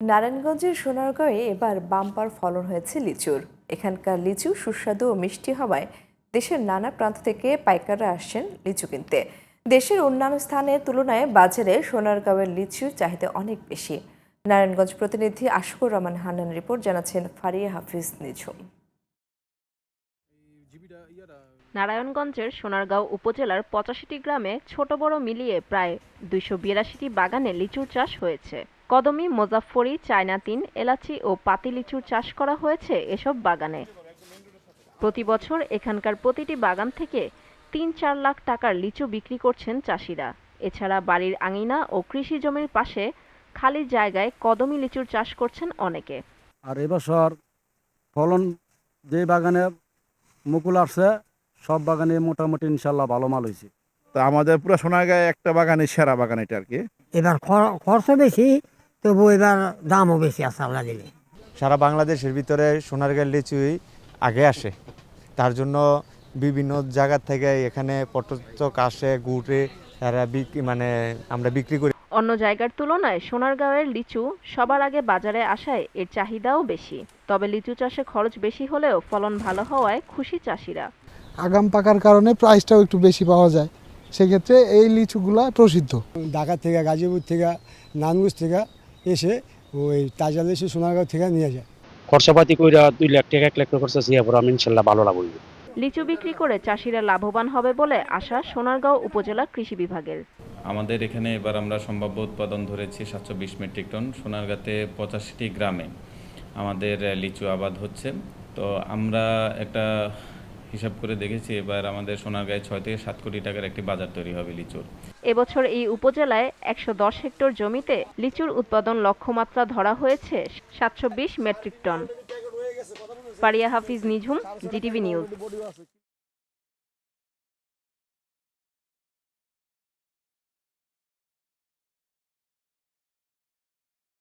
নারায়ণগঞ্জের সোনারগাঁয়ে এবার বাম্পার ফলন হয়েছে লিচুর। এখানকার লিচু সুস্বাদু ও মিষ্টি হওয়ায় দেশের নানা প্রান্ত থেকে পাইকাররা আসছেন লিচু কিনতে। দেশের অন্যান্য স্থানের তুলনায় বাজারে সোনারগাঁওয়ের লিচুর চাহিদা অনেক বেশি। নারায়ণগঞ্জ প্রতিনিধি আশকুর রহমান হান্নান রিপোর্ট জানাচ্ছেন ফারিয়া হাফিজ নিঝুম। নারায়ণগঞ্জের সোনারগাঁও উপজেলার ৮৫টি গ্রামে ছোট বড় মিলিয়ে প্রায় ২৮২টি বাগানে লিচুর চাষ হয়েছে। কদমি, মোজাফফরি, চায়না ৩, এলাচি ও পাতি লিচুর চাষ করা হয়েছে এসব বাগানে। প্রতি বছর এখানকার প্রতিটি বাগান থেকে ৩-৪ লাখ টাকার লিচু বিক্রি করছেন চাষিরা। এছাড়া বাড়ির আঙিনা ও কৃষি জমির পাশে খালি জায়গায় কদমি লিচুর চাষ করছেন অনেকে। আর এবছর ফলন যে বাগানে মুকুল আসছে সব বাগানে মোটামুটি ইনশাল্লাহ ভালো মাল হয়েছে। তো আমাদের পুরো সোনারগাঁয়ে একটা বাগানে সেরা বাগান এটা আর কি। এবার খরচ বেশি, তবু এবার দামও বেশি আছে আল্লাহ দিলে। সারা বাংলাদেশের ভিতরে সোনারগাঁয়ের লিচুই আগে আসে, তার জন্য বিভিন্ন জায়গা থেকে এখানে পর্যটক আসে, ঘুরে তারা আমরা বিক্রি করি। অন্য জায়গার তুলনায় সোনারগাঁওয়ের লিচু সবার আগে বাজারে আসায় এর চাহিদাও বেশি। তবে লিচু চাষে খরচ বেশি হলেও ফলন ভালো হওয়ায় খুশি চাষিরা। আগাম পাকার কারণে প্রাইসটাও একটু বেশি পাওয়া যায়, সেক্ষেত্রে এই লিচুগুলা প্রসিদ্ধ। ঢাকা থেকে, গাজীপুর থেকে, নানগঞ্জ থেকে এসে ওই তাজা লিচু সোনারগাঁও থেকে নিয়ে যায়। খরচাপাতি কইরা 2 লাখ টাকা 1 লাখ টাকা খরচা ছিল, আমি ইনশাআল্লাহ ভালো লাভ হইবে। লিচু বিক্রি করে চাষিরা লাভবান হবে বলে আশা সোনারগাঁও উপজেলা কৃষি বিভাগের। আমাদের এখানে এবার আমরা সম্ভাব্য উৎপাদন ধরেছি 720 মেট্রিক টন। সোনারগাঁতে 85টি গ্রামে আমাদের লিচু আবাদ হচ্ছে। তো আমরা একটা হিসাব করে দেখেছি এবার আমাদের সোনারগাঁয়ে 6 থেকে 7 কোটি টাকার একটি বাজার তৈরি হবে লিচুর। এবছর এই উপজেলায় 110 হেক্টর জমিতে লিচুর উৎপাদন লক্ষ্যমাত্রা ধরা হয়েছে 720 মেট্রিক টন। ফারিয়া হাফিজ নিঝুম, জিটিভি নিউজ।